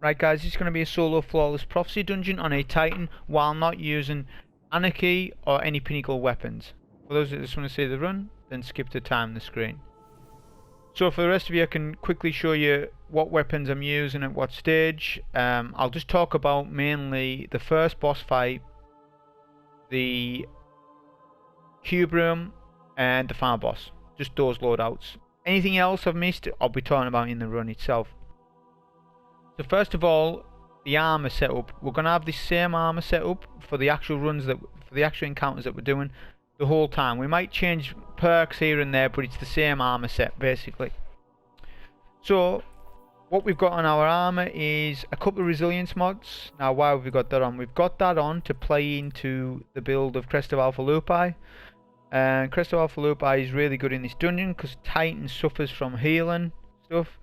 Right guys, this is going to be a solo flawless prophecy dungeon on a Titan while not using Anarchy or any Pinnacle weapons. For those that just want to see the run, then skip to time on the screen. So for the rest of you, I can quickly show you what weapons I'm using at what stage. I'll just talk about mainly the first boss fight, the cube room, and the final boss. Just those loadouts. Anything else I've missed, I'll be talking about in the run itself. So first of all, the armor setup. We're gonna have this same armor setup for the actual runs for the actual encounters that we're doing the whole time. We might change perks here and there, but it's the same armor set basically. So what we've got on our armor is a couple of resilience mods. Now why have we got that on? We've got that on to play into the build of Crest of Alpha Lupi. And Crest of Alpha Lupi is really good in this dungeon because Titan suffers from healing stuff.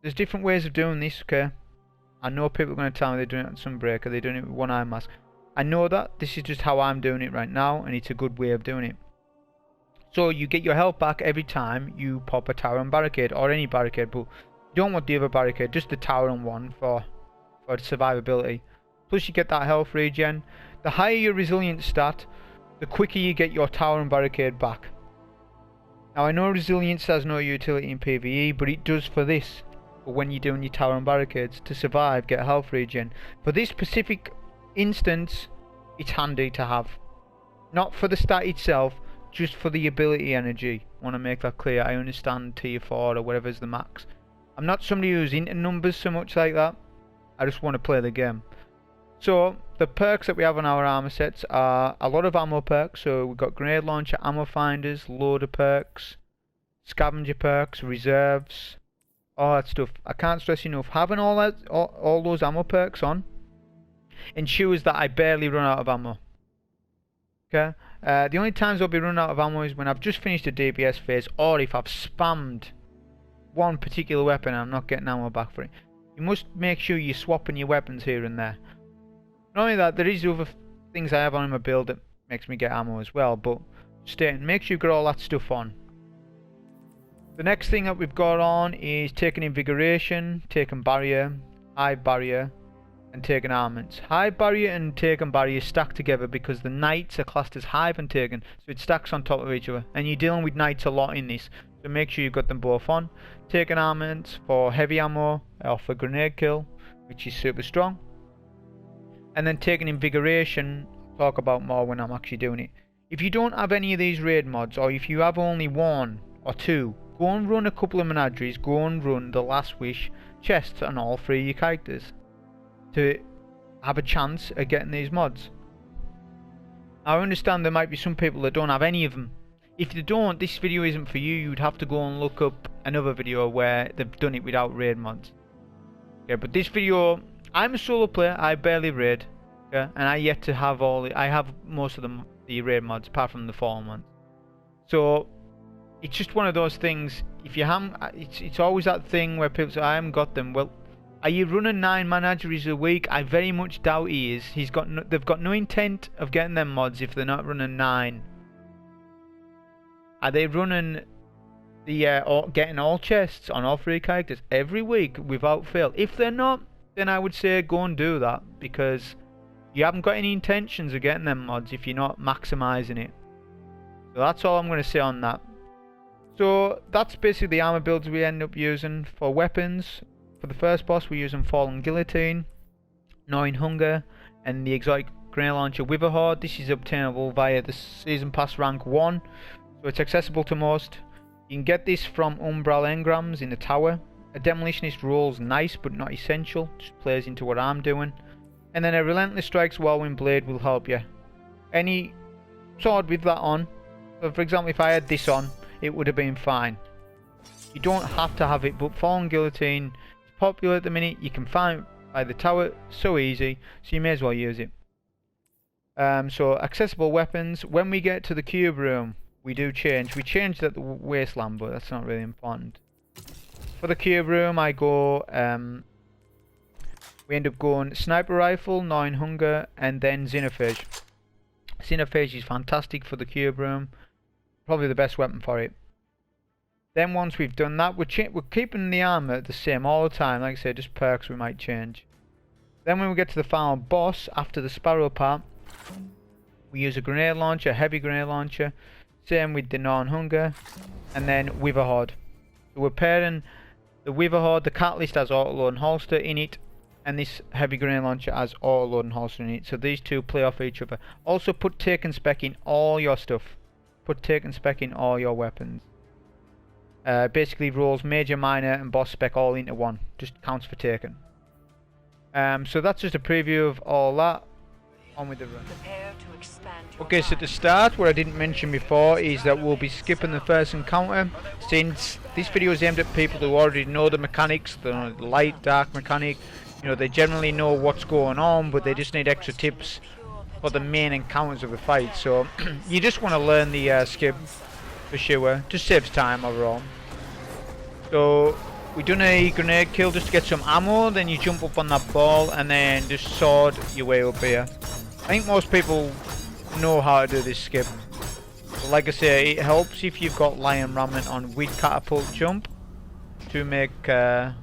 There's different ways of doing this, okay? I know people are going to tell me they're doing it on Sunbreaker, they're doing it with one eye mask. I know that, this is just how I'm doing it right now, and it's a good way of doing it. So you get your health back every time you pop a tower and barricade, or any barricade, but you don't want the other barricade, just the tower and one for survivability. Plus you get that health regen. The higher your resilience stat, the quicker you get your tower and barricade back. Now I know resilience has no utility in PvE, but it does for this. But when you're doing your tower and barricades to survive, get health regen. For this specific instance, it's handy to have. Not for the stat itself, just for the ability energy. I want to make that clear. I understand tier 4 or whatever's the max. I'm not somebody who's into numbers so much like that. I just want to play the game. So the perks that we have on our armor sets are a lot of ammo perks. So we've got grenade launcher, ammo finders, loader perks, scavenger perks, reserves, all that stuff. I can't stress enough, having all those ammo perks on ensures that I barely run out of ammo. Okay, the only times I'll be running out of ammo is when I've just finished a DPS phase, or if I've spammed one particular weapon and I'm not getting ammo back for it. You must make sure you're swapping your weapons here and there. Not only that, there is other things I have on my build that makes me get ammo as well, but make sure you've got all that stuff on. The next thing that we've got on is taking Invigoration, taking Barrier, Hive Barrier, and taking Armaments. Hive Barrier and taking Barrier stack together because the Knights are classed as Hive and taken, so it stacks on top of each other. And you're dealing with Knights a lot in this, so make sure you've got them both on. Taking Armaments for heavy ammo or for grenade kill, which is super strong. And then taking Invigoration, I'll talk about more when I'm actually doing it. If you don't have any of these raid mods, or if you have only one or two, go and run a couple of menageries, go and run the Last Wish chests on all 3 of your characters to have a chance at getting these mods. I understand there might be some people that don't have any of them. If they don't, this video isn't for you. You'd have to go and look up another video where they've done it without raid mods. Okay, but this video, I'm a solo player, I barely raid, okay, and I yet to have I have most of the raid mods apart from the fallen ones. So it's just one of those things. If you haven't, it's always that thing where people say I haven't got them. Well, are you running 9 menageries a week? I very much doubt he is. They've got no intent of getting them mods if they're not running 9. Are they running the getting all chests on all 3 characters every week without fail? If they're not, then I would say go and do that, because you haven't got any intentions of getting them mods if you're not maximizing it. So that's all I'm going to say on that. So that's basically the armor builds we end up using. For weapons, for the first boss we're using Fallen Guillotine, Gnawing Hunger, and the exotic grenade launcher Witherhoard. This is obtainable via the Season Pass rank 1, so it's accessible to most. You can get this from Umbral engrams in the tower. A demolitionist roll's nice but not essential, just plays into what I'm doing. And then a Relentless Strikes Whirlwind Blade will help you. Any sword with that on, so for example if I had this on, it would have been fine. You don't have to have it, but Fallen Guillotine is popular at the minute. You can find it by the tower, so easy, so you may as well use it. So accessible weapons. When we get to the cube room, we changed at the Wasteland, but that's not really important. For the cube room, I go we end up going Sniper Rifle, Gnawing Hunger, and then Xenophage. Xenophage is fantastic for the cube room. Probably the best weapon for it. Then once we've done that, we're keeping the armor the same all the time. Like I say, just perks we might change. Then when we get to the final boss, after the Sparrow part, we use a grenade launcher, a heavy grenade launcher. Same with the Gnawing Hunger. And then Witherhoard. So we're pairing the Witherhoard, the Catalyst has auto-load and holster in it. And this heavy grenade launcher has auto-load and holster in it. So these two play off each other. Also put take and spec in all your stuff. Put take and spec in all your weapons. Basically rolls major, minor and boss spec all into one. Just counts for taken. So that's just a preview of all that. On with the run. Okay, so to start, what I didn't mention before is that we'll be skipping the first encounter, since this video is aimed at people who already know the mechanics, the light, dark mechanic. You know, they generally know what's going on, but they just need extra tips for the main encounters of the fight. So you just want to learn the skip for sure. Just saves time overall. So we done a grenade kill just to get some ammo, then you jump up on that ball and then just sword your way up here. I think most people know how to do this skip. But like I say, it helps if you've got lion ramming on with catapult jump to make that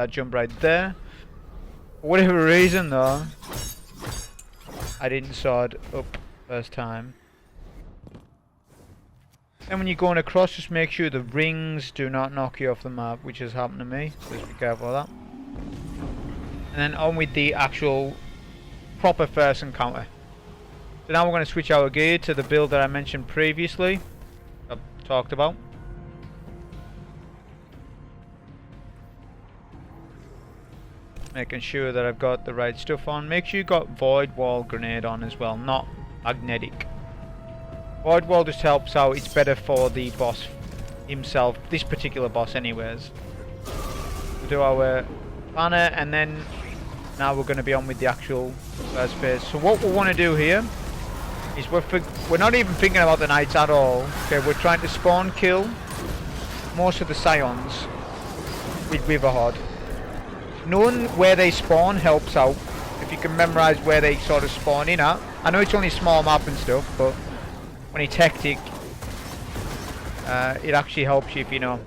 jump right there. For whatever reason though, I didn't sword up first time. And when you're going across, just make sure the rings do not knock you off the map, which has happened to me, so just be careful of that. And then on with the actual proper first encounter. So now we're going to switch our gear to the build that I mentioned previously, I've talked about. Making sure that I've got the right stuff on. Make sure you've got Voidwall grenade on as well, not magnetic. Voidwall just helps out, it's better for the boss himself, this particular boss anyways. We'll do our banner and then now we're going to be on with the actual first phase. So what we want to do here is we're not even thinking about the knights at all. Okay, we're trying to spawn kill most of the scions with Witherhoard. Knowing where they spawn helps out. If you can memorize where they sort of spawn in at. I know it's only a small map and stuff, but when it's hectic, it actually helps you if you know.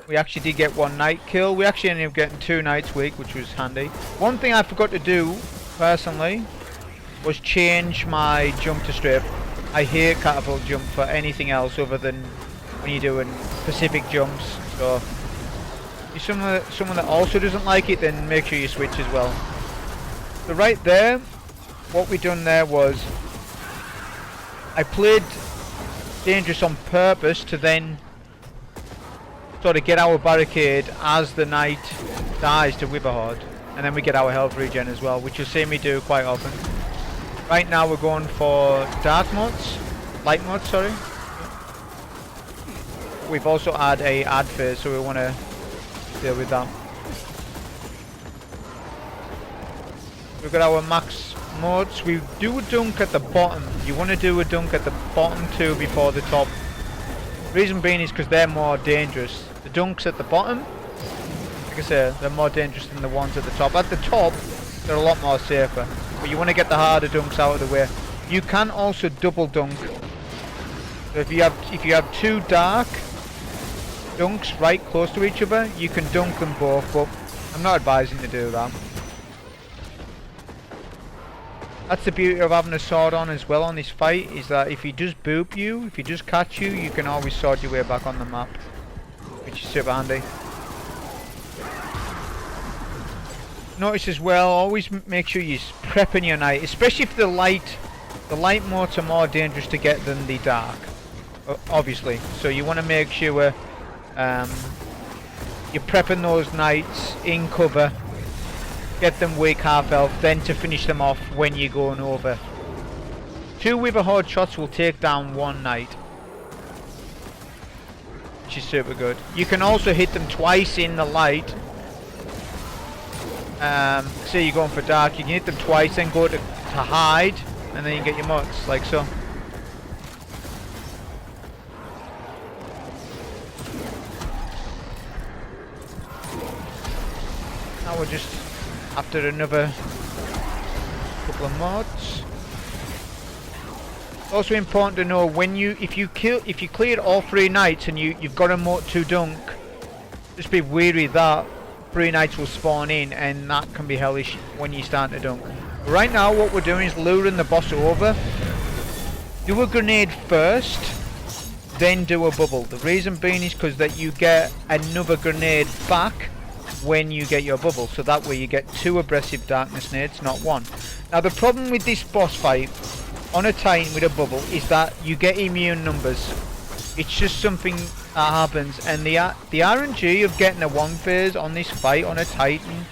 We actually did get one knight kill. We actually ended up getting 2 knights weak, which was handy. One thing I forgot to do, personally, was change my jump to strafe. I hate catapult jump for anything else other than when you're doing specific jumps. So if someone that also doesn't like it, then make sure you switch as well. So right there, what we done there was I played dangerous on purpose to then sort of get our barricade as the knight dies to Witherhoard, and then we get our health regen as well, which you'll see me do quite often. Right now we're going for dark mods, light mods, sorry. We've also had a ad phase, so we want to deal with that. We've got our max modes. We do a dunk at the bottom. You want to do a dunk at the bottom too before the top. Reason being is because they're more dangerous. The dunks at the bottom, like I say, they're more dangerous than the ones at the top. At the top, they're a lot more safer. But you want to get the harder dunks out of the way. You can also double dunk. So if you have 2 dark dunks right close to each other, you can dunk them both, but I'm not advising to do that. That's the beauty of having a sword on as well on this fight, is that if he does boop you, if he does catch you, you can always sword your way back on the map, which is super handy. Notice as well, always make sure you're prepping your knight, especially if the light modes are more dangerous to get than the dark, obviously. So you want to make sure you're prepping those knights in cover, get them weak half health, then to finish them off when you're going over. 2 Witherhoard shots will take down 1 knight, which is super good. You can also hit them twice in the light. Say you're going for dark, you can hit them twice, then go to hide, and then you get your mods, like so. Now we're just after another couple of mods. Also important to know when if you cleared all 3 knights and you've got a moat to dunk, just be wary that 3 knights will spawn in, and that can be hellish when you start to dunk. Right now what we're doing is luring the boss over. Do a grenade first, then do a bubble. The reason being is because that you get another grenade back when you get your bubble, so that way you get 2 Oppressive Darkness nades, not 1. Now the problem with this boss fight on a Titan with a bubble is that you get immune numbers. It's just something that happens, and the RNG of getting a 1 phase on this fight on a Titan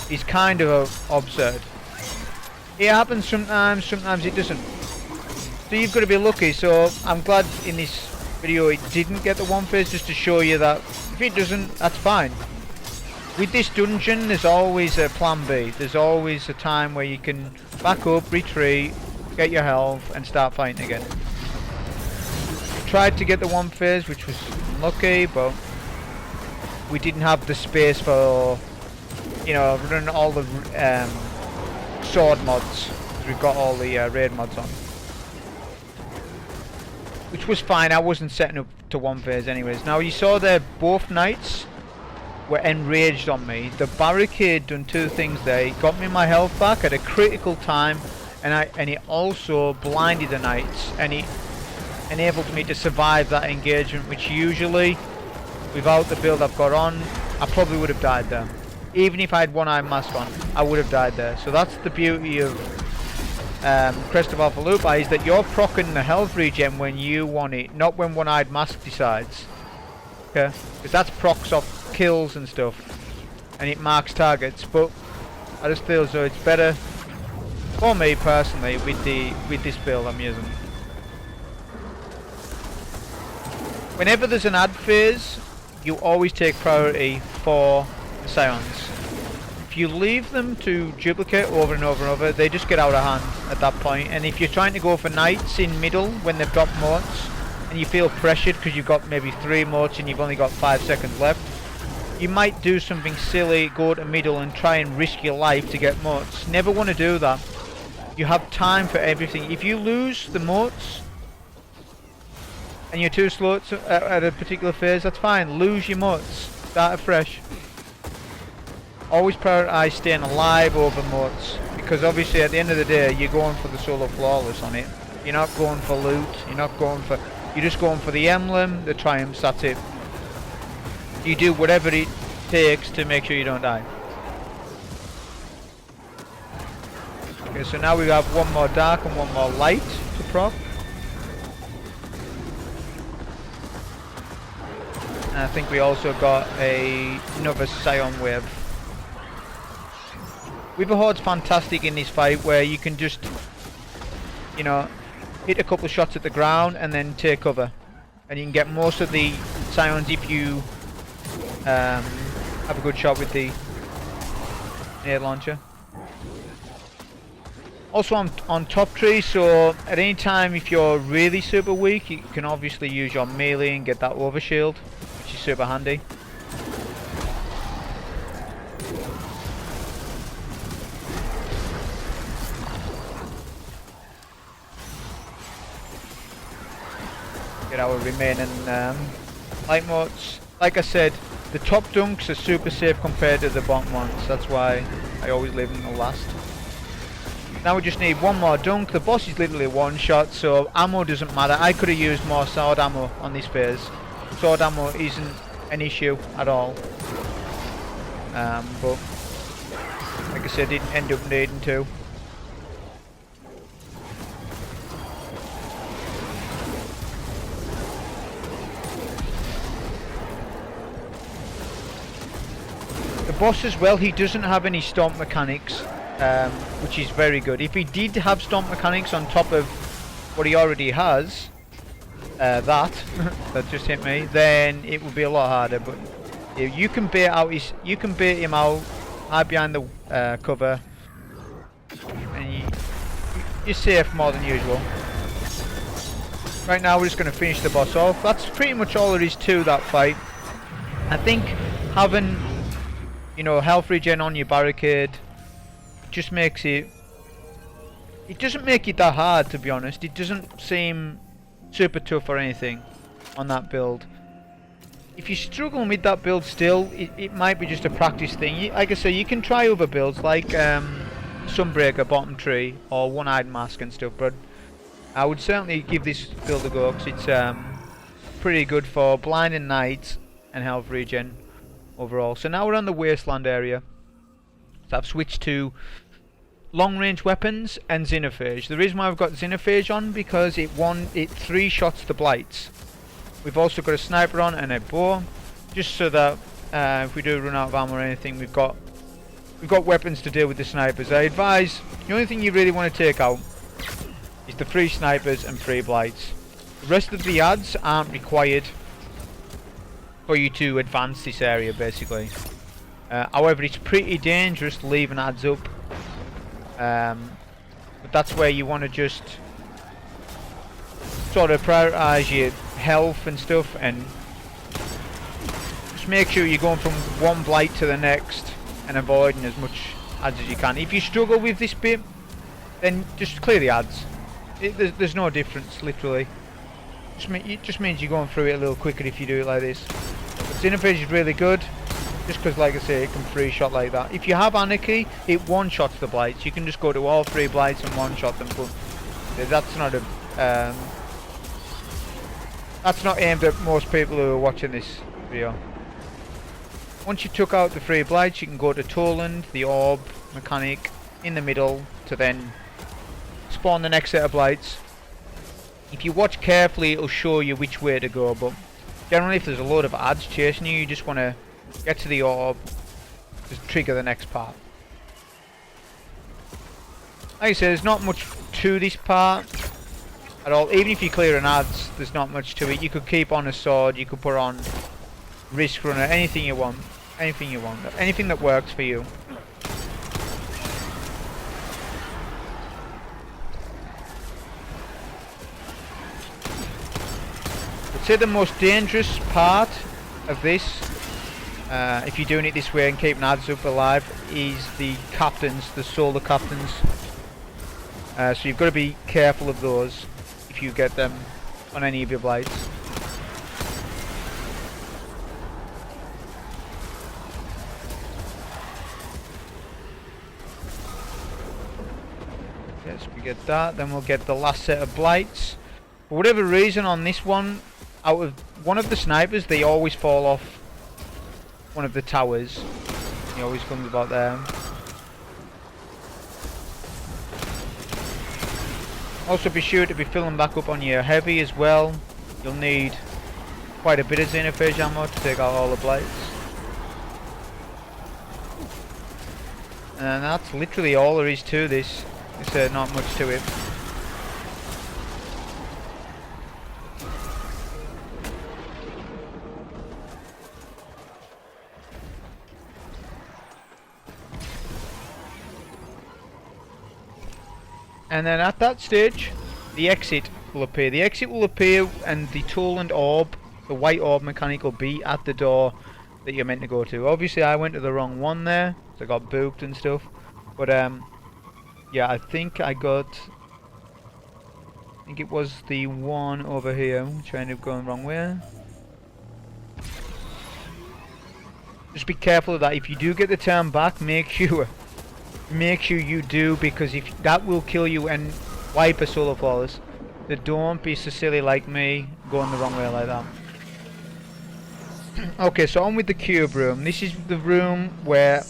is kind of absurd. It happens sometimes, sometimes it doesn't. So you've got to be lucky, so I'm glad in this video it didn't get the 1 phase, just to show you that if it doesn't, that's fine. With this dungeon there's always a plan B. There's always a time where you can back up, retreat, get your health and start fighting again. Tried to get the 1 phase, which was unlucky, but we didn't have the space for, you know, running all the sword mods. We've got all the raid mods on, which was fine. I wasn't setting up to 1 phase anyways. Now you saw there both knights were enraged on me. The barricade done 2 things there. It got me my health back at a critical time, and it also blinded the knights, and it enabled me to survive that engagement, which usually without the build I've got on I probably would have died there. Even if I had one-eye mask on, I would have died there. So that's the beauty of Crest of Alpha Lupi, is that you're proccing the health regen when you want it, not when one-eyed mask decides. Okay? Because that's procs off kills and stuff, and it marks targets. But I just feel as though it's better for me personally with this build I'm using. Whenever there's an ad phase, you always take priority for the Scions. If you leave them to duplicate over and over and over, they just get out of hand at that point. And if you're trying to go for knights in middle when they've dropped moats, and you feel pressured because you've got maybe 3 moats and you've only got 5 seconds left, you might do something silly, go to middle and try and risk your life to get moats. Never want to do that. You have time for everything. If you lose the moats and you're too slow at a particular phase, that's fine. Lose your moats. Start afresh. Always prioritize staying alive over moats, because obviously at the end of the day you're going for the solo flawless on it. You're not going for loot. You're just going for the emblem, the triumphs. That's it. You do whatever it takes to make sure you don't die. Okay, so now we have 1 more dark and 1 more light to proc. And I think we also got another Scion wave. Witherhoard's fantastic in this fight, where you can just, you know, hit a couple of shots at the ground and then take cover, and you can get most of the Scions if you have a good shot with the air launcher. Also on top tree, so at any time if you're really super weak, you can obviously use your melee and get that overshield, which is super handy. Get our remaining light motes. Like I said, the top dunks are super safe compared to the bottom ones. That's why I always leave them the last. Now we just need 1 more dunk. The boss is literally 1 shot, so ammo doesn't matter. I could have used more sword ammo on this phase. Sword ammo isn't an issue at all. But like I said, didn't end up needing to. The boss as well, he doesn't have any stomp mechanics, which is very good. If he did have stomp mechanics on top of what he already has, that just hit me, then it would be a lot harder. But you can bait him out, hide behind the cover, and you're safe more than usual. Right now we're just going to finish the boss off. That's pretty much all there is to that fight. I think having, you know, health regen on your barricade just makes it it doesn't make it that hard, to be honest. It doesn't seem super tough or anything on that build. If you're struggling with that build still, it might be just a practice thing. Like I say, you can try other builds like Sunbreaker, Bottom Tree, or One-Eyed Mask and stuff, but I would certainly give this build a go because it's pretty good for Blinding Night and health regen overall. So now we're on the Wasteland area. So I've switched to long range weapons and Xenophage. The reason why I've got Xenophage on because it 3 shots the blights. We've also got a sniper on and a bow, just so that if we do run out of ammo or anything, we've got weapons to deal with the snipers. I advise the only thing you really want to take out is the 3 snipers and 3 blights. The rest of the adds aren't required for you to advance this area, basically. However, it's pretty dangerous leaving adds up. But that's where you want to just sort of prioritise your health and stuff, and just make sure you're going from one blight to the next and avoiding as much adds as you can. If you struggle with this bit, then just clear the adds. There's no difference, literally. It just means you're going through it a little quicker if you do it like this. But Xenophage is really good, just because, like I say, it can 3-shot like that. If you have Anarchy, it 1-shots the blights. You can just go to all 3 blights and 1-shot them, but that's not a that's not aimed at most people who are watching this video. Once you took out the 3 blights, you can go to Toland, the orb mechanic in the middle, to then spawn the next set of blights. If you watch carefully, it'll show you which way to go, but generally if there's a load of adds chasing you, you just want to get to the orb, just trigger the next part. Like I said, there's not much to this part at all. Even if you clear an adds, there's not much to it. You could keep on a sword, you could put on Risk Runner, anything you want. Anything you want. Anything that works for you. I'd say the most dangerous part of this, if you're doing it this way and keeping adds up alive, is the captains, the solar captains. So you've got to be careful of those if you get them on any of your blights. Yes, we get that, then we'll get the last set of blights. For whatever reason on this one, out of one of the snipers, they always fall off one of the towers. He always comes about there. Also be sure to be filling back up on your heavy as well. You'll need quite a bit of Xenophage ammo to take out all the blights. And that's literally all there is to this. There's not much to it. And then at that stage, the exit will appear. The exit will appear and the Toland orb, the white orb mechanic, will be at the door that you're meant to go to. Obviously I went to the wrong one there, so I got booped and stuff. But yeah, I think it was the one over here, which I ended up going the wrong way. Just be careful of that. If you do get the turn back, make sure you do, because if that will kill you and wipe a solar flawless. So don't be so silly like me going the wrong way like that. Okay, so on with the cube room. This is the room where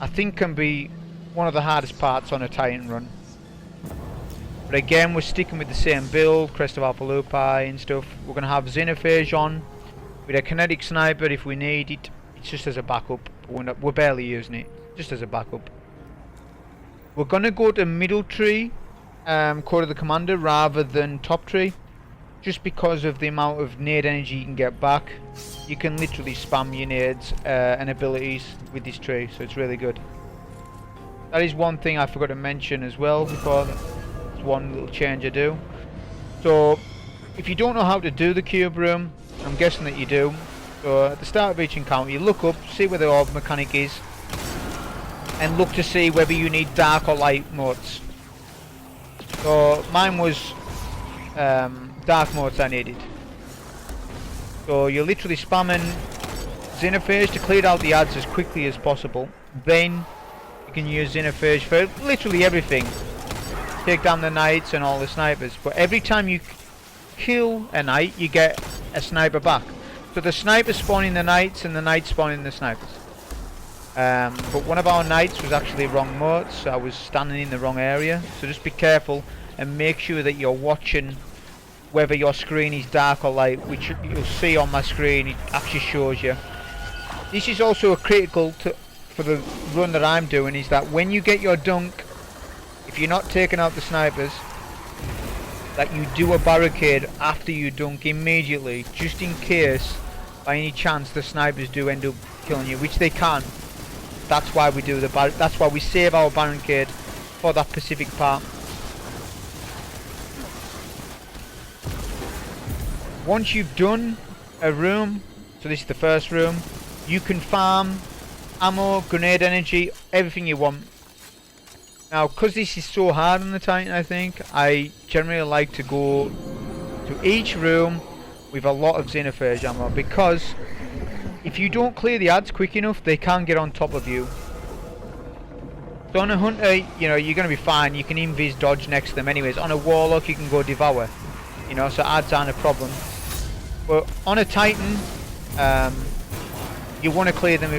I think can be one of the hardest parts on a Titan run. But again, we're sticking with the same build, Crest of Alpha Lupi and stuff. We're going to have Xenophage on with a kinetic sniper if we need it. It's just as a backup. We're barely using it, just as a backup. We're going to go to middle tree, Core of the Commander, rather than top tree, just because of the amount of nade energy you can get back. You can literally spam your nades and abilities with this tree, so it's really good. That is one thing I forgot to mention as well before. There's one little change I do. So if you don't know how to do the cube room, I'm guessing that you do. So at the start of each encounter, you look up, see where the orb mechanic is, and look to see whether you need dark or light modes. So mine was dark modes I needed. So you're literally spamming Xenophage to clear out the ads as quickly as possible. Then you can use Xenophage for literally everything. Take down the knights and all the snipers. But every time you kill a knight, you get a sniper back. So the snipers spawning the knights and the knights spawning the snipers. But one of our knights was actually wrong mode, so I was standing in the wrong area. So just be careful and make sure that you're watching whether your screen is dark or light, which you'll see on my screen. It actually shows you. This is also a critical for the run that I'm doing, is that when you get your dunk, if you're not taking out the snipers, that you do a barricade after you dunk immediately, just in case by any chance the snipers do end up killing you, which they can. That's why we do that's why we save our barricade for that specific part. Once you've done a room, so this is the first room, you can farm ammo, grenade energy, everything you want. Now, because this is so hard on the Titan, I think, I generally like to go to each room with a lot of Xenophage ammo, because if you don't clear the ads quick enough, they can get on top of you. So on a hunter, you know, you're going to be fine. You can invis dodge next to them anyways. On a warlock, you can go devour. You know, so ads aren't a problem. But on a Titan, you want to clear them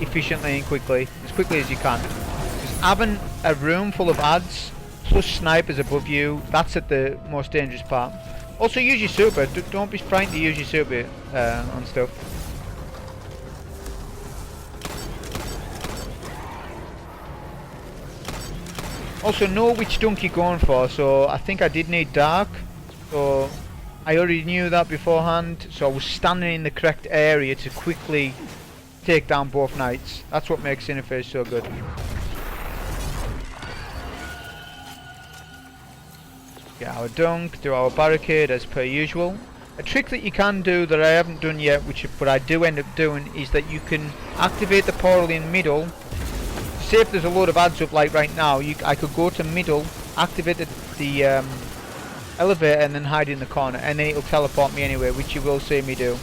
efficiently and quickly, as quickly as you can. Because having a room full of ads plus snipers above you, that's at the most dangerous part. Also use your super. Don't be frightened to use your super on stuff. Also know which dunk you're going for. So I think I did need dark, so I already knew that beforehand, so I was standing in the correct area to quickly take down both knights. That's what makes Xenophage so good. Get our dunk, do our barricade as per usual. A trick that you can do that I haven't done yet, but I do end up doing, is that you can activate the portal in middle. Say if there's a load of ads up like right now, I could go to middle, activate the elevator and then hide in the corner, and then it'll teleport me anyway, which you will see me do.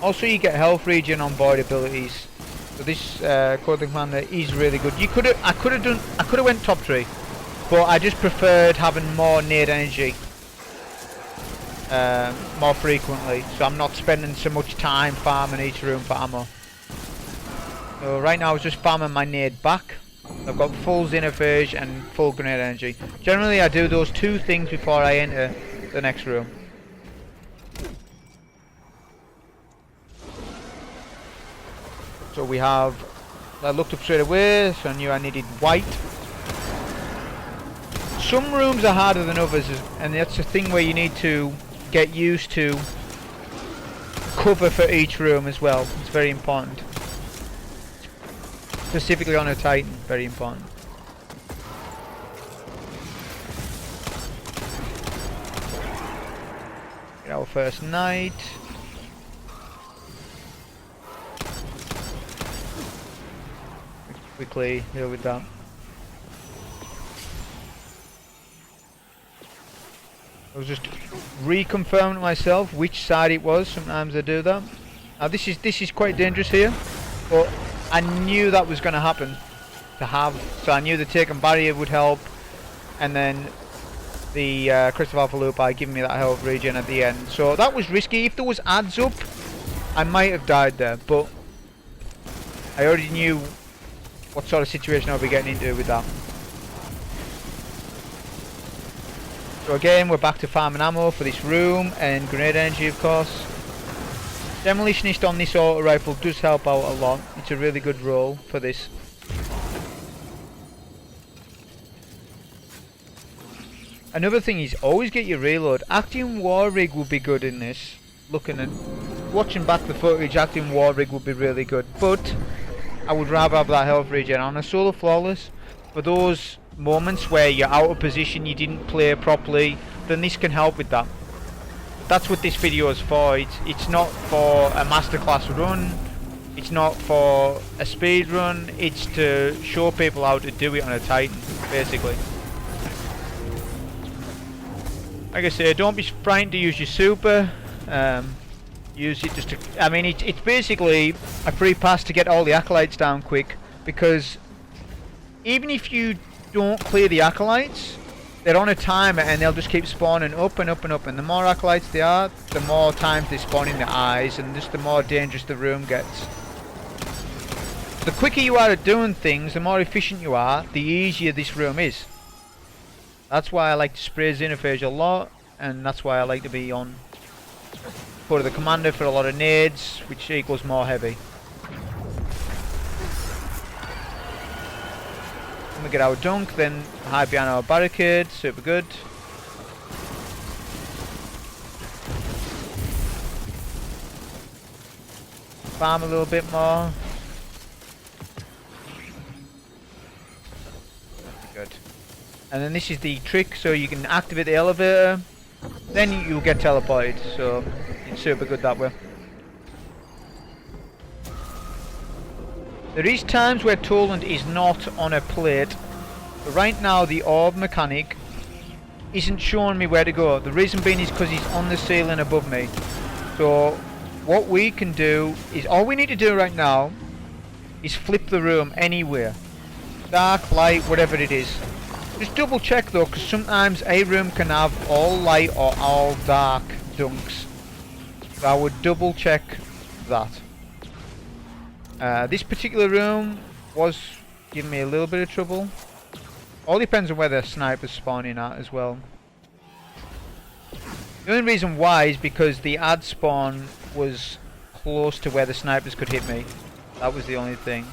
Also you get health regen on void abilities. So this Clothing Commander is really good. I could have went top 3. But I just preferred having more nade energy more frequently, so I'm not spending so much time farming each room for ammo. So right now I was just farming my nade back. I've got full Xenophage and full grenade energy. Generally I do those 2 things before I enter the next room. So we have, I looked up straight away, so I knew I needed white. Some rooms are harder than others, and that's the thing where you need to get used to cover for each room as well. It's very important. Specifically on a Titan, very important. Get our first knight. Quickly deal with that. I was just reconfirming myself which side it was. Sometimes I do that. Now this is quite dangerous here, but I knew that was going to happen. So I knew the taken barrier would help, and then the Crest of Lupi giving me that health regen at the end. So that was risky. If there was ads up, I might have died there, but I already knew what sort of situation I'll be getting into with that. So again, we're back to farming ammo for this room and grenade energy, of course. Demolitionist on this auto rifle does help out a lot. It's a really good role for this. Another thing is always get your reload. Acting War Rig will be good in this. Watching back the footage, Acting War Rig would be really good. But I would rather have that health regen on a solo flawless. For those moments where you're out of position, you didn't play properly, then this can help with that. That's what this video is for. It's not for a masterclass run, it's not for a speed run, it's to show people how to do it on a Titan, basically. Like I say, don't be frightened to use your super. Use it just to... I mean, it's basically a free pass to get all the acolytes down quick, because even if you don't clear the acolytes, they're on a timer and they'll just keep spawning up and up and up, and the more acolytes they are, the more times they spawn in the eyes, and just the more dangerous the room gets. The quicker you are at doing things, the more efficient you are, the easier this room is. That's why I like to spray Xenophage a lot, and that's why I like to be on for the commander for a lot of nades, which equals more heavy. When we get our dunk, then hide behind our barricade, super good. Farm a little bit more. Good. And then this is the trick, so you can activate the elevator, then you'll get teleported, so it's super good that way. There is times where Toland is not on a plate, but right now the orb mechanic isn't showing me where to go. The reason being is because he's on the ceiling above me. So what we can do is, all we need to do right now is flip the room anywhere. Dark, light, whatever it is. Just double check though, because sometimes a room can have all light or all dark dunks. So I would double check that. This particular room was giving me a little bit of trouble. All depends on where the sniper's spawning at as well. The only reason why is because the ad spawn was close to where the snipers could hit me. That was the only thing.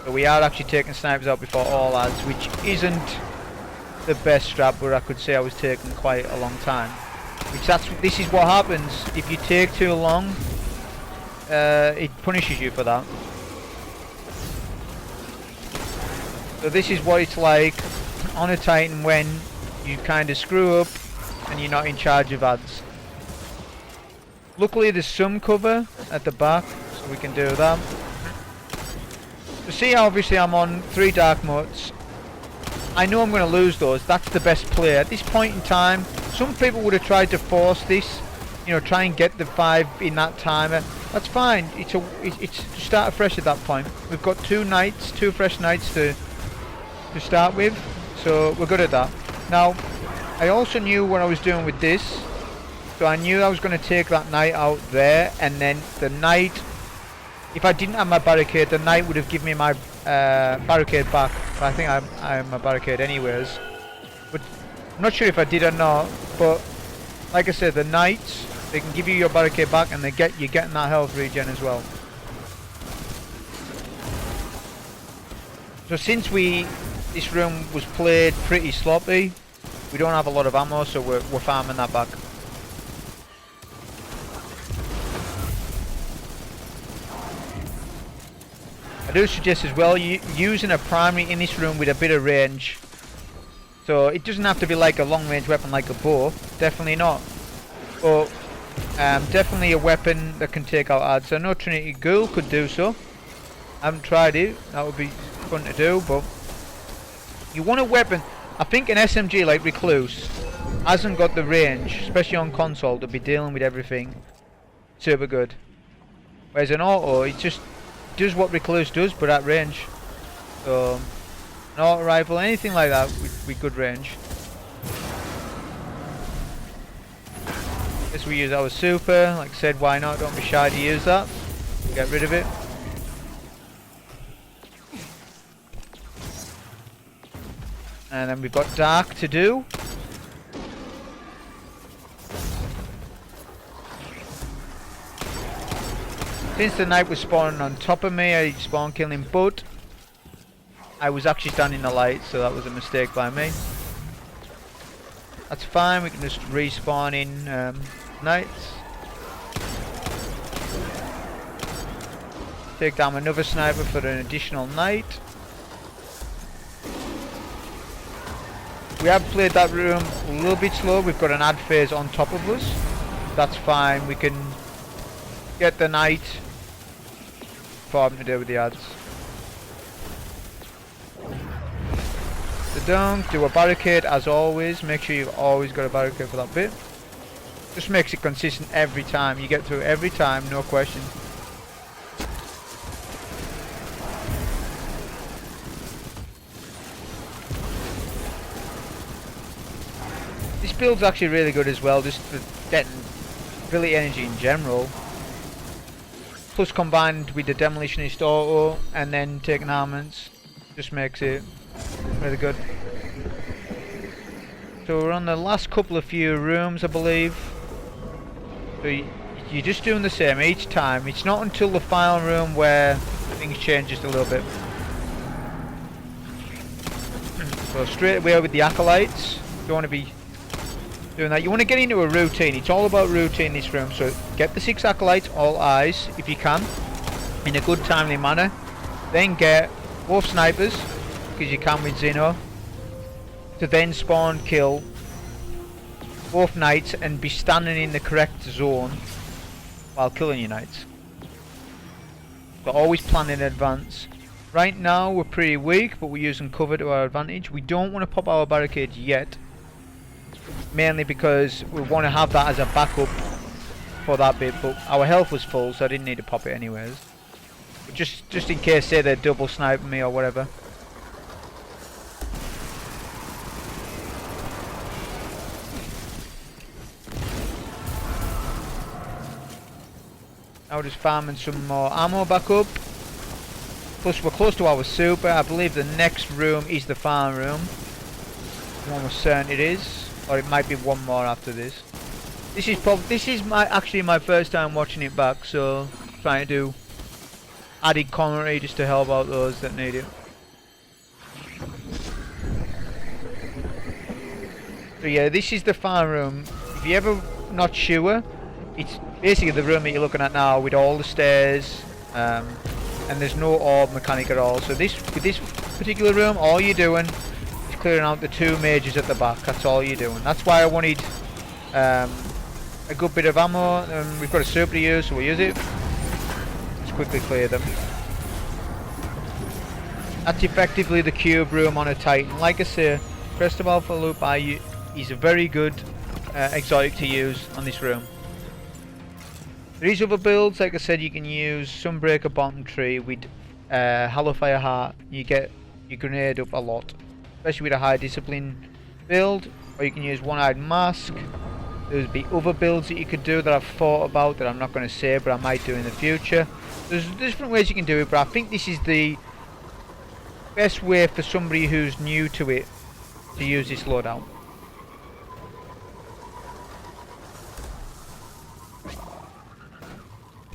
So we are actually taking snipers out before all ads, which isn't the best strat, but I could say I was taking quite a long time. This is what happens if you take too long. It punishes you for that. So this is what it's like on a Titan when you kind of screw up and you're not in charge of ads. Luckily there's some cover at the back, so we can do that. So see, obviously I'm on 3 dark motes. I know I'm going to lose those. That's the best play at this point in time. Some people would have tried to force this, you know, try and get the 5 in that timer. That's fine. It's to start afresh at that point. We've got 2 knights, 2 fresh knights to start with, so we're good at that. Now, I also knew what I was doing with this, so I knew I was going to take that knight out there, and then the knight, if I didn't have my barricade, the knight would have given me my barricade back. But I think I'm a barricade anyways. But I'm not sure if I did or not. But like I said, the knights, they can give you your barricade back, and you're getting that health regen as well. So since this room was played pretty sloppy, we don't have a lot of ammo, so we're farming that back. I do suggest as well using a primary in this room with a bit of range. So it doesn't have to be like a long range weapon like a bow, definitely not. But definitely a weapon that can take out ads. I know Trinity Ghoul could do so. I haven't tried it, that would be fun to do, but you want a weapon. I think an SMG like Recluse hasn't got the range, especially on console, to be dealing with everything super good. Whereas an auto, it just does what Recluse does, but at range. So an auto rifle, anything like that with good range. Guess we use our super. Like I said, why not? Don't be shy to use that. Get rid of it. And then we've got dark to do. Since the knight was spawning on top of me, I spawn killing, but I was actually standing in the light, so that was a mistake by me. That's fine, we can just respawn in knights. Take down another sniper for an additional knight. We have played that room a little bit slow. We've got an ad phase on top of us. That's fine. We can get the knight before having to deal with the ads. The down, do a barricade as always. Make sure you've always got a barricade for that bit. Just makes it consistent every time. You get through every time, no question. This build's actually really good as well, just for getting ability energy in general. Plus combined with the Demolitionist auto and then taking armaments, just makes it really good. So we're on the last couple of few rooms, I believe. So you're just doing the same each time. It's not until the final room where things change just a little bit. So straight away with the Acolytes, you don't want to be doing that. You want to get into a routine. It's all about routine this room. So get the 6 Acolytes, all eyes, if you can, in a good timely manner. Then get both snipers, because you can with Xeno, to then spawn kill both knights and be standing in the correct zone while killing your knights. So always plan in advance. Right now we're pretty weak, but we're using cover to our advantage. We don't want to pop our barricades yet, mainly because we want to have that as a backup for that bit, but our health was full, so I didn't need to pop it anyways. But just in case, say they're double sniping me or whatever. Now just farming some more ammo back up. Plus we're close to our super. I believe the next room is the farm room. I'm almost certain it is. Or it might be one more after this. This is actually my first time watching it back, so trying to do added commentary just to help out those that need it. So yeah, this is the farm room. If you're ever not sure, it's basically the room that you're looking at now with all the stairs, and there's no orb mechanic at all. So with this particular room, all you're doing is clearing out the 2 mages at the back. That's all you're doing. That's why I wanted a good bit of ammo. We've got a super to use, so we'll use it. Let's quickly clear them. That's effectively the cube room on a Titan. Like I say, Crest for Lupi is a very good exotic to use on this room. There is other builds, like I said. You can use Sunbreaker Bottom Tree with Hallowfire Heart. You get your grenade up a lot, especially with a high discipline build. Or you can use One-Eyed Mask. There'd be other builds that you could do that I've thought about that I'm not going to say, but I might do in the future. There's different ways you can do it, but I think this is the best way for somebody who's new to it to use this loadout.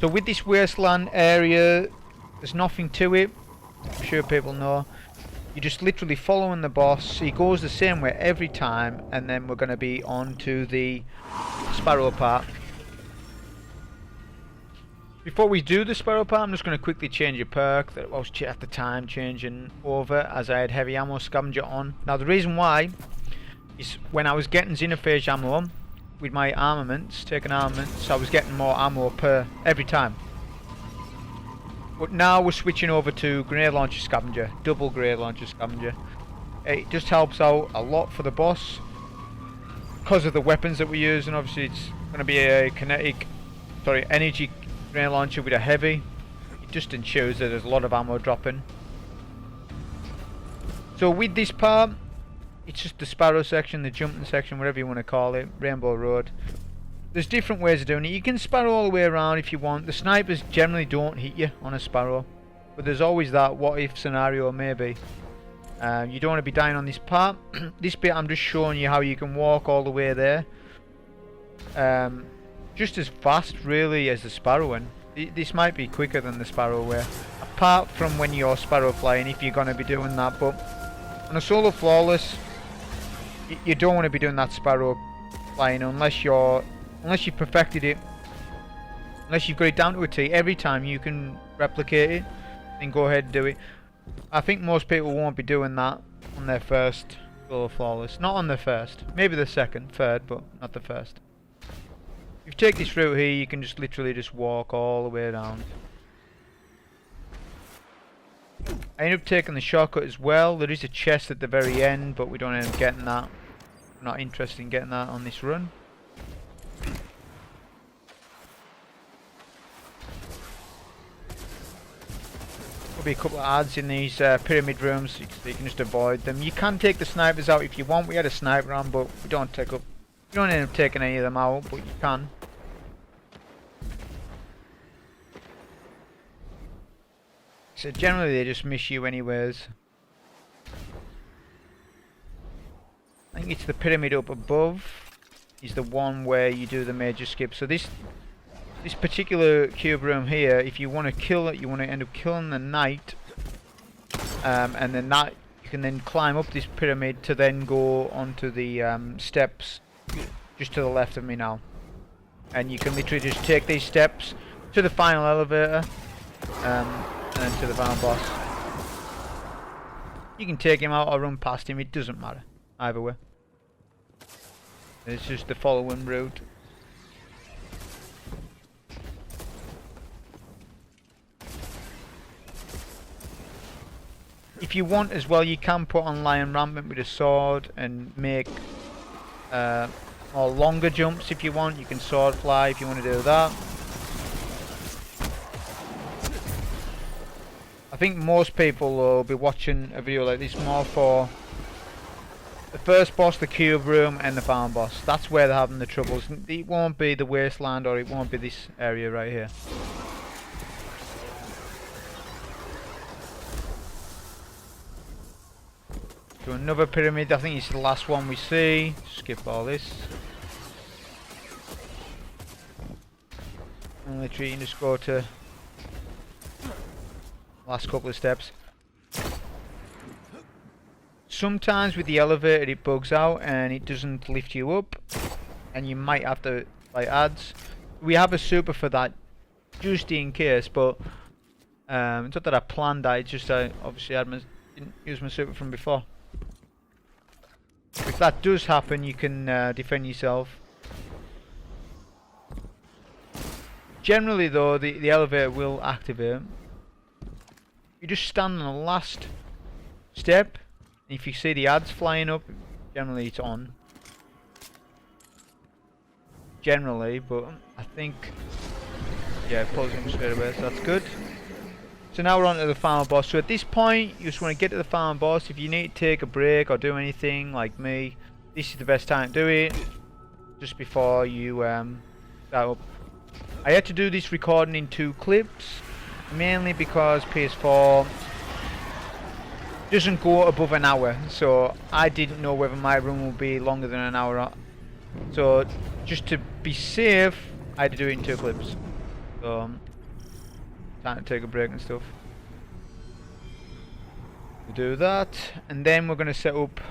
So with this Wasteland area, there's nothing to it. I'm sure people know. You're just literally following the boss. He goes the same way every time, and then we're going to be on to the Sparrow part. Before we do the Sparrow part, I'm just going to quickly change a perk that I was at the time changing over, as I had heavy ammo Scavenger on. Now the reason why is when I was getting Xenophage ammo with my armaments, taking armaments, I was getting more ammo per every time. But now we're switching over to Grenade Launcher Scavenger, double Grenade Launcher Scavenger. It just helps out a lot for the boss because of the weapons that we're using. Obviously it's going to be a energy Grenade Launcher with a heavy. It just ensures that there's a lot of ammo dropping. So with this part, it's just the Sparrow section, the jumping section, whatever you want to call it, Rainbow Road. There's different ways of doing it. You can Sparrow all the way around if you want. The snipers generally don't hit you on a Sparrow, but there's always that what if scenario maybe. You don't want to be dying on this part. This bit I'm just showing you how you can walk all the way there. Just as fast really as the Sparrowing. This might be quicker than the Sparrow way. Apart from when you're Sparrow flying, if you're going to be doing that. But on a solo flawless, you don't want to be doing that Sparrow flying unless you've perfected it. Unless you've got it down to a T. Every time you can replicate it, then go ahead and do it. I think most people won't be doing that on their first solo flawless. Not on the first. Maybe the second, third, but not the first. If you take this route here, you can just literally just walk all the way around. I ended up taking the shortcut as well. There is a chest at the very end, but we don't end up getting that. I'm not interested in getting that on this run. There'll be a couple of ads in these pyramid rooms, so you can just avoid them. You can take the snipers out if you want. We had a sniper on, but we don't end up taking any of them out, but you can. So generally they just miss you anyways. I think it's the pyramid up above is the one where you do the major skip. So this particular cube room here, if you want to kill it, you want to end up killing the knight, and then that you can then climb up this pyramid to then go onto the steps just to the left of me now, and you can literally just take these steps to the final elevator, and then to the final boss. You can take him out or run past him, it doesn't matter either way. It's just the following route. If you want as well, you can put on Lion Rampant with a sword and make more longer jumps if you want. You can sword fly if you want to do that. I think most people will be watching a video like this more for the first boss, the cube room, and the farm boss. That's where they're having the troubles. It won't be the Wasteland, or it won't be this area right here. So another pyramid, I think it's the last one we see. Skip all this. And literally you can just go to last couple of steps. Sometimes with the elevator it bugs out and it doesn't lift you up, and you might have to like ads. We have a super for that just in case, but it's not that I planned that, it's just I obviously didn't use my super from before. If that does happen, you can defend yourself. Generally though, the elevator will activate. You just stand on the last step, and if you see the ads flying up, generally it's on. Generally, but I think, yeah, it pulls him straight away, so that's good. So now we're on to the final boss. So at this point, you just want to get to the final boss. If you need to take a break or do anything like me, this is the best time to do it, just before you start up. I had to do this recording in 2 clips, mainly because PS4 doesn't go above an hour, so I didn't know whether my run would be longer than an hour. So just to be safe, I had to do it in 2 clips. So time to take a break and stuff. We'll do that, and then we're going to set up,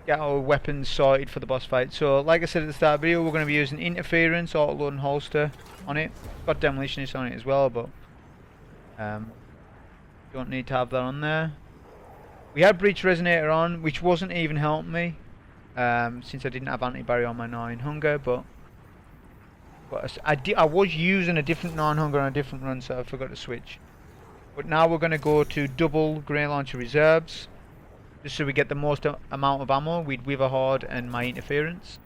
get our weapons sorted for the boss fight. So like I said at the start of the video, we're going to be using interference, auto load and holster on it. Got demolitionist on it as well, but don't need to have that on there. We had breach resonator on, which wasn't even helping me since I didn't have anti-barrier on my Gnawing Hunger, but I was using a different Gnawing Hunger on a different run, so I forgot to switch. But now we're going to go to double grenade launcher reserves, just so we get the most amount of ammo with Witherhoard and my interference.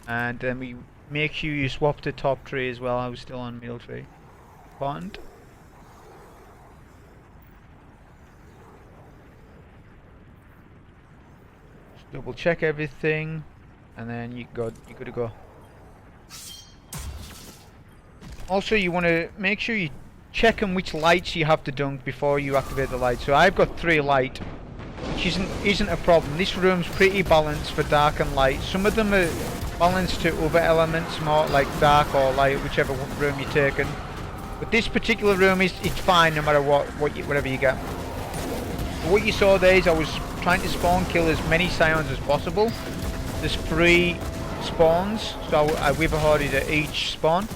And then we make sure you swap to top tree as well. I was still on middle tree. Important. Just double check everything, and then you're good to go. Also, you want to make sure you check on which lights you have to dunk before you activate the light. So I've got 3 light, which isn't a problem. This room's pretty balanced for dark and light. Some of them are balanced to other elements, more like dark or light, whichever room you're taking. But this particular room it's fine no matter whatever you get. So what you saw there is I was trying to spawn kill as many scions as possible. There's 3 spawns, so I Witherhoarded at each spawn.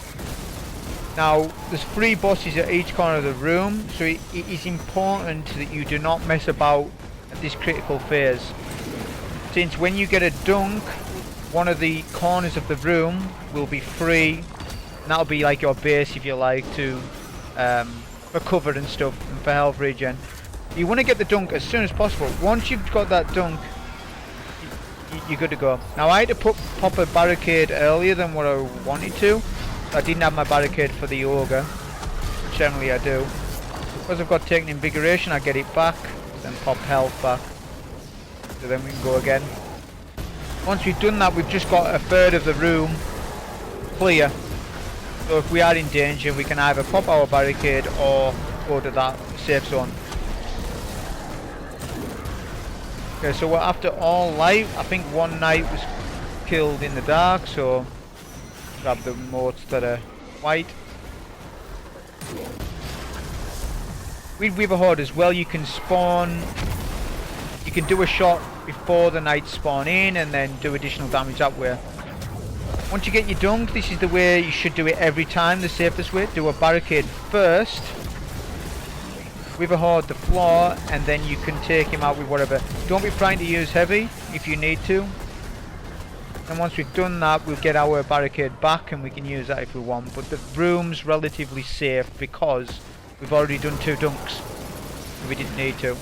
Now, there's 3 bosses at each corner of the room, so it is important that you do not mess about at this critical phase. Since when you get a dunk, one of the corners of the room will be free, and that'll be like your base if you like to for cover and stuff and for health regen. You want to get the dunk as soon as possible. Once you've got that dunk, you're good to go. Now I had to pop a barricade earlier than what I wanted to. I didn't have my barricade for the ogre, which generally I do. Because I've got taken Invigoration, I get it back, then pop health back. So then we can go again. Once we've done that, we've just got a third of the room clear. So if we are in danger, we can either pop our barricade or go to that safe zone. Okay, so we're after all light. I think one knight was killed in the dark, so grab the motes that are white. With Witherhoard as well, you can spawn, you can do a shot before the knights spawn in and then do additional damage that way. Once you get your dunk, this is the way you should do it every time, the safest way. Do a barricade first, Witherhoard the floor, and then you can take him out with whatever. Don't be trying to use heavy if you need to. And once we've done that, we'll get our barricade back and we can use that if we want. But the room's relatively safe because we've already done 2 dunks. So we didn't need to.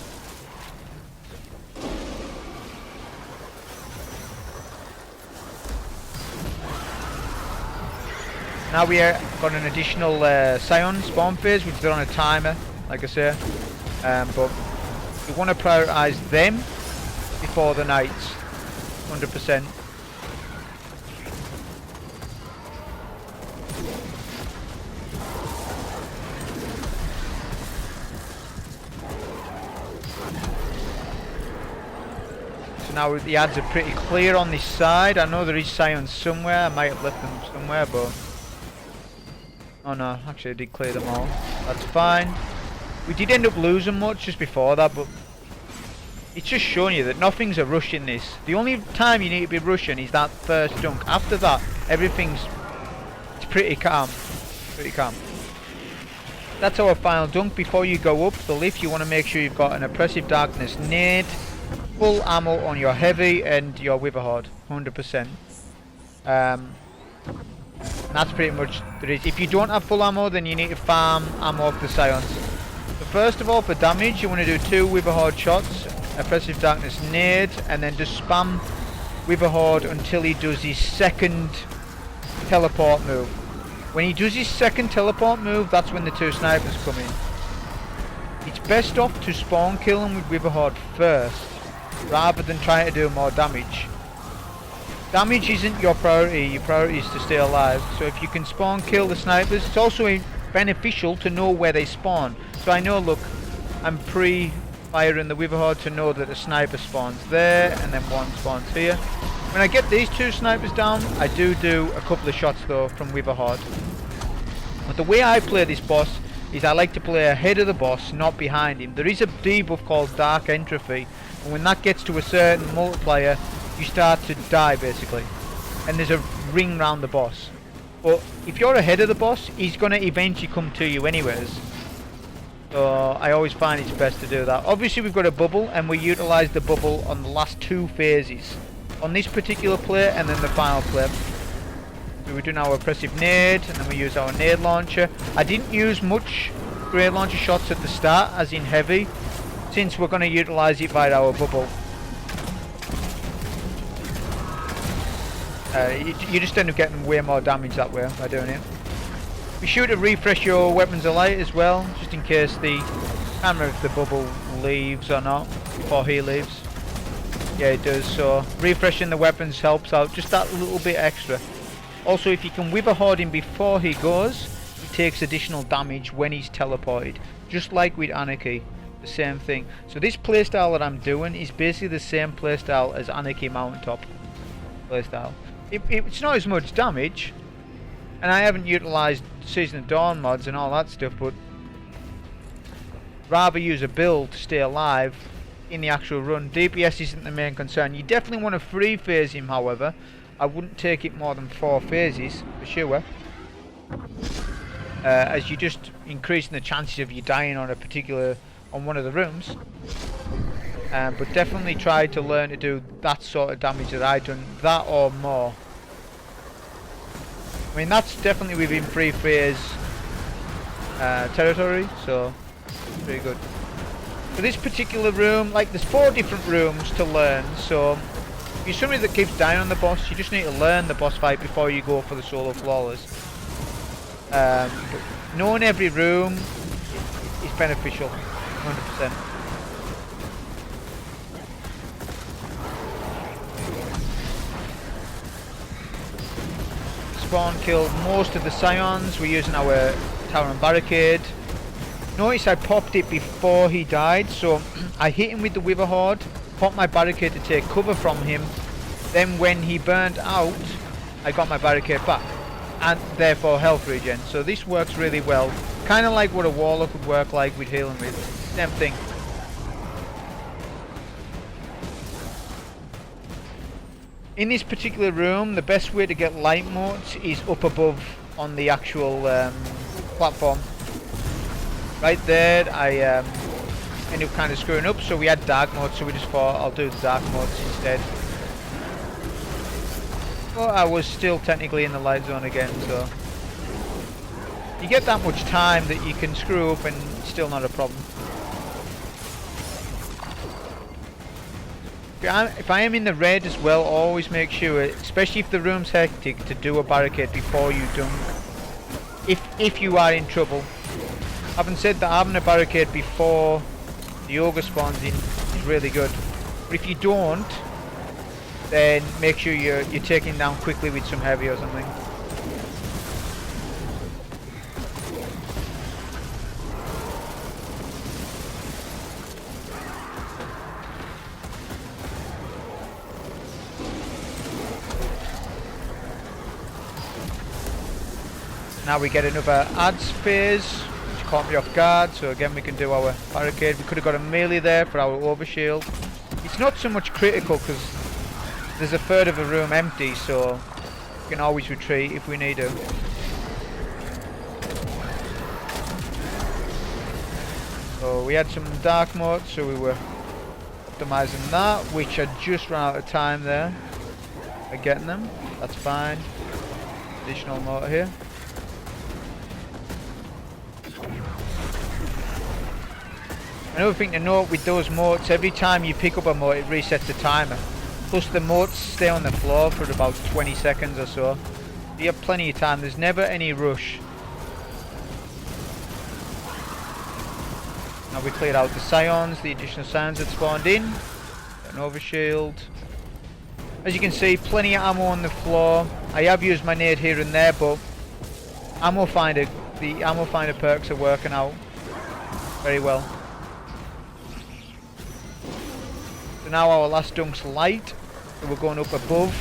Now we got an additional Scion spawn phase, which is on a timer, like I say. But we want to prioritise them before the knights, 100%. So now the ads are pretty clear on this side. I know there is Scions somewhere. I might have left them somewhere, but oh no, actually I did clear them all. That's fine. We did end up losing much just before that, but it's just showing you that nothing's a rush in this. The only time you need to be rushing is that first dunk. After that, everything's pretty calm. Pretty calm. That's our final dunk. Before you go up the lift, you want to make sure you've got an Oppressive Darkness nade, full ammo on your heavy and your Witherhoard, 100%. That's pretty much it is. If you don't have full ammo, then you need to farm ammo off the Scions. So first of all, for damage, you want to do 2 Witherhoard shots, Oppressive Darkness nade, and then just spam Witherhoard until he does his second teleport move. When he does his second teleport move, that's when the 2 snipers come in. It's best off to spawn kill him with Witherhoard first, rather than trying to do more damage. Damage isn't your priority, your priority is to stay alive. So if you can spawn kill the snipers, it's also beneficial to know where they spawn. So I know, look, I'm pre-firing the Witherhoard to know that a sniper spawns there and then one spawns here. When I get these 2 snipers down, I do a couple of shots though from Witherhoard. But the way I play this boss is I like to play ahead of the boss, not behind him. There is a debuff called Dark Entropy, and when that gets to a certain multiplier, you start to die basically, and there's a ring round the boss. But if you're ahead of the boss, he's going to eventually come to you anyways. So I always find it's best to do that. Obviously we've got a bubble, and we utilise the bubble on the last 2 phases. On this particular play and then the final play. So we're doing our Oppressive nade, and then we use our nade launcher. I didn't use much grenade launcher shots at the start, as in heavy, since we're going to utilise it via our bubble. You just end up getting way more damage that way by doing it. Be sure to refresh your weapons of light as well, just in case the... I can't remember if the bubble leaves or not, before he leaves. Yeah, it does, so refreshing the weapons helps out just that little bit extra. Also, if you can Witherhoard him before he goes, he takes additional damage when he's teleported. Just like with Anarchy, the same thing. So this playstyle that I'm doing is basically the same playstyle as Anarchy Mountaintop playstyle. It's not as much damage, and I haven't utilised Season of Dawn mods and all that stuff, but rather use a build to stay alive in the actual run. DPS isn't the main concern. You definitely want to 3 phase him, however. I wouldn't take it more than 4 phases for sure, as you're just increasing the chances of you dying on one of the rooms. But definitely try to learn to do that sort of damage that I've done, that or more. I mean, that's definitely within 3 phase territory, so pretty good. For this particular room, like there's 4 different rooms to learn, so if you're somebody that keeps dying on the boss, you just need to learn the boss fight before you go for the solo flawless. Knowing every room is beneficial, 100%. Spawn killed most of the scions. We're using our tower and barricade. Notice I popped it before he died, so I hit him with the Witherhoard, popped my barricade to take cover from him, then when he burned out I got my barricade back, and therefore health regen. So this works really well, kind of like what a warlock would work like with healing with, same thing. In this particular room, the best way to get light motes is up above on the actual platform. Right there, I ended up kind of screwing up, so we had dark motes, so we just thought I'll do the dark motes instead. But I was still technically in the light zone again, so you get that much time that you can screw up and it's still not a problem. If I am in the red as well, always make sure, especially if the room's hectic, to do a barricade before you dunk. If you are in trouble. Having said that, having a barricade before the ogre spawns in is really good. But if you don't, then make sure you're taking down quickly with some heavy or something. Now we get another ads phase, which caught me off guard, so again we can do our barricade. We could have got a melee there for our overshield. It's not so much critical because there's a third of the room empty, so we can always retreat if we need to. So we had some dark motes, so we were optimizing that, which I just ran out of time there by getting them. That's fine. Additional mote here. Another thing to note with those motes, every time you pick up a mote it resets the timer. Plus the motes stay on the floor for about 20 seconds or so. You have plenty of time, there's never any rush. Now we cleared out the scions, the additional scions that spawned in. An overshield. As you can see, plenty of ammo on the floor. I have used my nade here and there, but ammo finder, the ammo finder perks are working out very well. So now our last dunk's light, so we're going up above.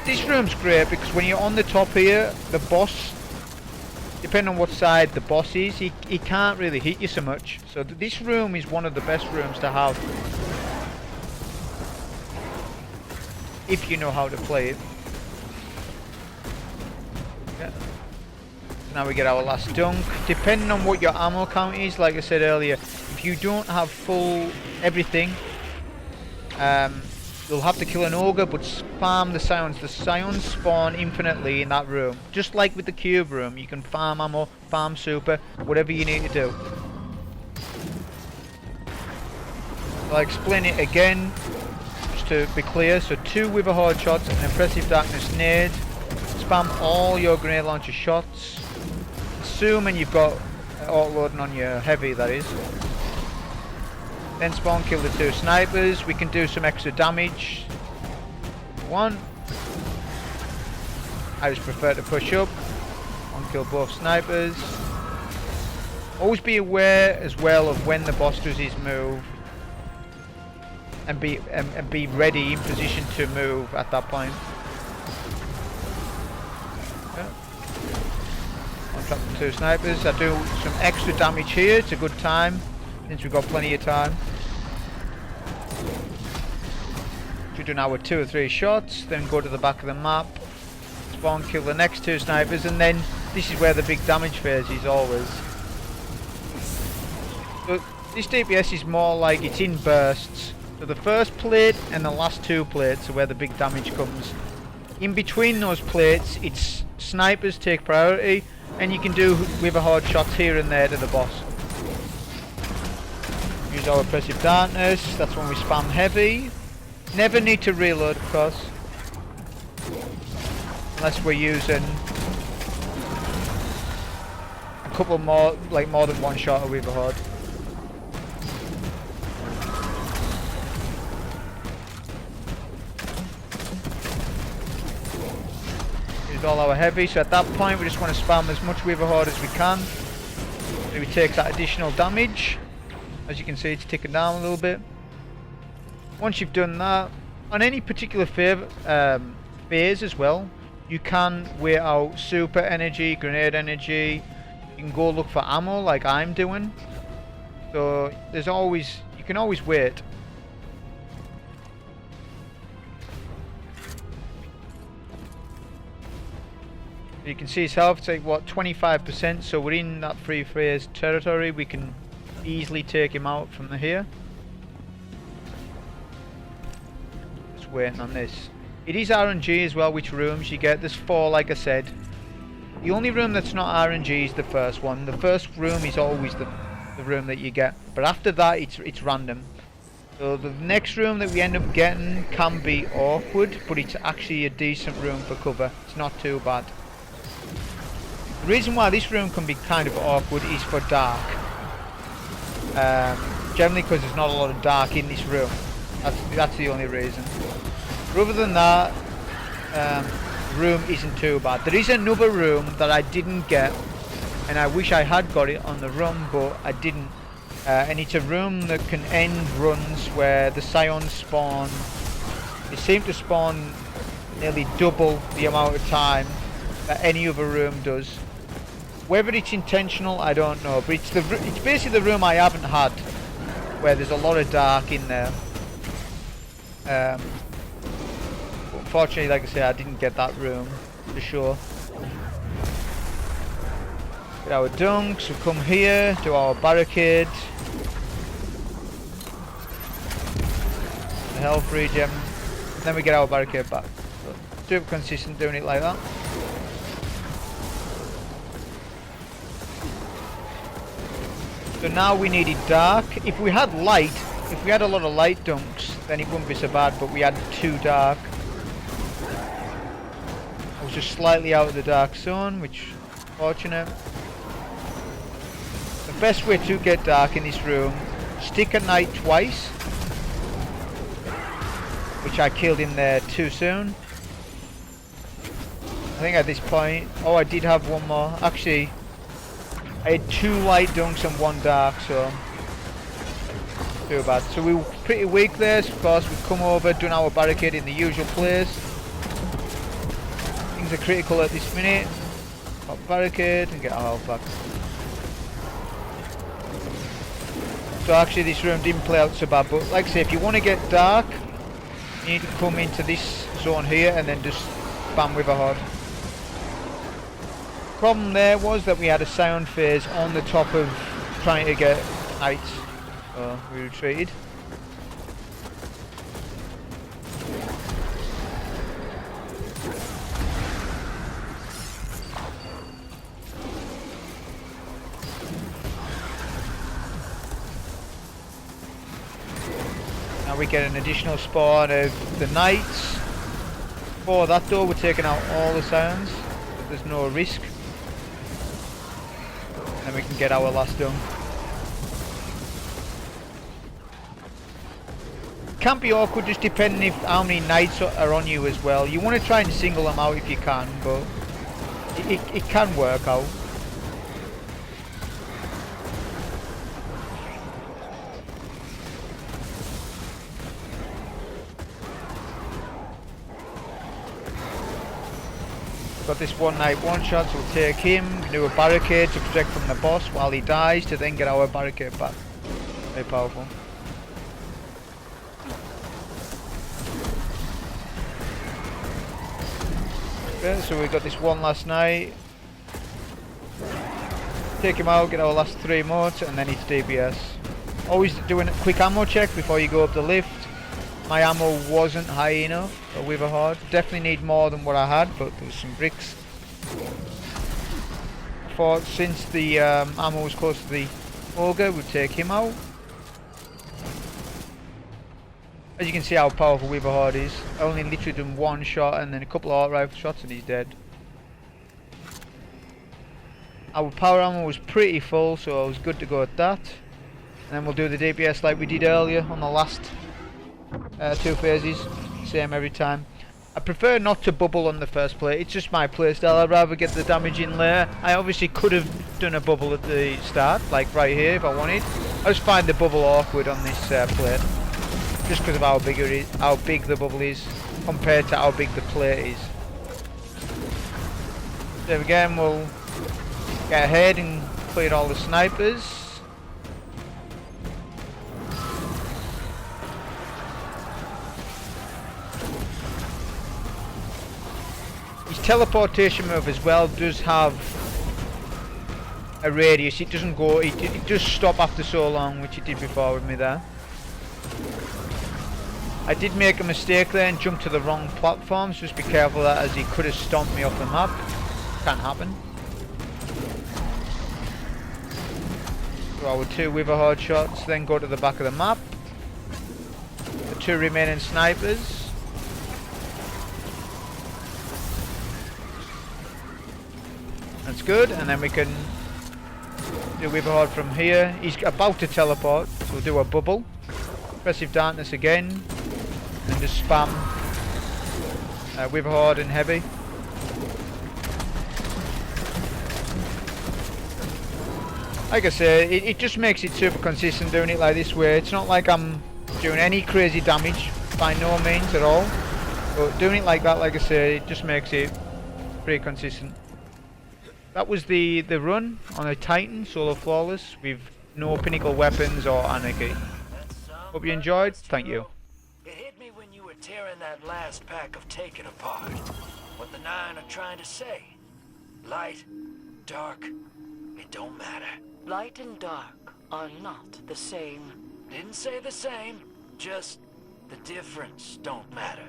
This room's great because when you're on the top here, the boss, depending on what side the boss is, he can't really hit you so much. So this room is one of the best rooms to have if you know how to play it. Yeah. So now we get our last dunk. Depending on what your ammo count is, like I said earlier, if you don't have full everything, you'll have to kill an ogre, but farm the scions. The scions spawn infinitely in that room. Just like with the cube room, you can farm ammo, farm super, whatever you need to do. I'll explain it again, just to be clear. So 2 Witherhoard shots and Oppressive Darkness nade. Spam all your grenade launcher shots. Assuming you've got auto-loading on your heavy, that is. Then spawn kill the 2 snipers. We can do some extra damage. 1. I just prefer to push up. One kill both snipers. Always be aware as well of when the boss does his move, and be ready in position to move at that point. Yeah. I'll trap the 2 snipers. I do some extra damage here. It's a good time, since we've got plenty of time. We do now with 2 or 3 shots, then go to the back of the map, spawn kill the next 2 snipers, and then this is where the big damage phase is always. So this DPS is more like it's in bursts. So the first plate and the last 2 plates are where the big damage comes. In between those plates, it's snipers take priority, And you can do Witherhoard shots here and there to the boss. Use our Oppressive Darkness, that's when we spam heavy. Never need to reload, of course. Unless we're using a couple more, like more than one shot of Witherhoard. Use all our heavy, so at that point we just want to spam as much Witherhoard as we can. So we take that additional damage. As you can see, it's ticking down a little bit. Once you've done that, on any particular phase as well, you can wait out super energy, grenade energy. You can go look for ammo like I'm doing. So there's always, you can always wait. You can see his health, it's like what, 25%, so we're in that free phase territory. We can easily take him out from here. Just waiting on this. It is RNG as well, which rooms you get. There's 4, like I said. The only room that's not RNG is the first one. The first room is always the room that you get, but after that it's random. So the next room that we end up getting can be awkward, but it's actually a decent room for cover. It's not too bad. The reason why this room can be kind of awkward is for dark. Generally because there's not a lot of dark in this room. That's the only reason. But other than that, room isn't too bad. There is another room that I didn't get, and I wish I had got it on the run, but I didn't. And it's a room that can end runs where the scions spawn. They seem to spawn nearly double the amount of time that any other room does. Whether it's intentional, I don't know, but it's basically the room I haven't had, where there's a lot of dark in there. Unfortunately, like I say, I didn't get that room for sure. Get our dunks, we come here, do our barricade. The health regen, then we get our barricade back. So, super consistent doing it like that. So now we needed dark. If we had light, if we had a lot of light dunks, then it wouldn't be so bad, but we had 2 dark. I was just slightly out of the dark zone, which is fortunate. The best way to get dark in this room, stick at night twice, which I killed in there too soon. I think at this point, oh, I did have one more. Actually, I had 2 light dunks and 1 dark, so too bad. So we were pretty weak there, so of course we've come over, done our barricade in the usual place. Things are critical at this minute. Pop barricade and get our health back. So actually this room didn't play out so bad, but like I say, if you want to get dark, you need to come into this zone here and then just spam Witherhoard. Problem there was that we had a sound phase on the top of trying to get night, so we retreated. Now we get an additional spawn of the knights. For that door we're taking out all the sounds, so there's no risk. And we can get our last done. Can be awkward just depending if how many knights are on you as well. You want to try and single them out if you can, but it can work out. Got this one knight one shot, so we'll take him, do a barricade to protect from the boss while he dies to then get our barricade back. Very powerful. Okay, so we got this one last knight. Take him out, get our last 3 motes, and then it's DPS. Always doing a quick ammo check before you go up the lift. My ammo wasn't high enough for Witherhoard. Definitely need more than what I had, but there was some bricks. thought since the ammo was close to the ogre, we'd take him out. As you can see how powerful Witherhoard is. Only literally done one shot and then a couple of auto rifle shots and he's dead. Our power ammo was pretty full, so I was good to go at that. And then we'll do the DPS like we did earlier on the last 2 phases. Same every time. I prefer not to bubble on the first plate, it's just my playstyle. I'd rather get the damage in later. I obviously could have done a bubble at the start, like right here if I wanted. I just find the bubble awkward on this plate. Just because of how big it is, how big the bubble is compared to how big the plate is. So again, we'll get ahead and clear all the snipers. His teleportation move as well does have a radius. It doesn't go. It does stop after so long, which it did before with me there. I did make a mistake there and jump to the wrong platforms. Just be careful of that, as he could have stomped me off the map. Can't happen. So our 2 Witherhoard shots, then go to the back of the map. The 2 remaining snipers. That's good, and then we can do Witherhoard from here. He's about to teleport, so we'll do a bubble. Oppressive Darkness again. And just spam Witherhoard and heavy. Like I say, it just makes it super consistent doing it like this way. It's not like I'm doing any crazy damage, by no means at all. But doing it like that, like I say, it just makes it pretty consistent. That was the run on a Titan, solo flawless, with no Pinnacle weapons or Anarchy. Hope you enjoyed, thank you. Tearing that last pack of Taken apart. What the 9 are trying to say. Light, dark, it don't matter. Light and dark are not the same. Didn't say the same, just the difference don't matter.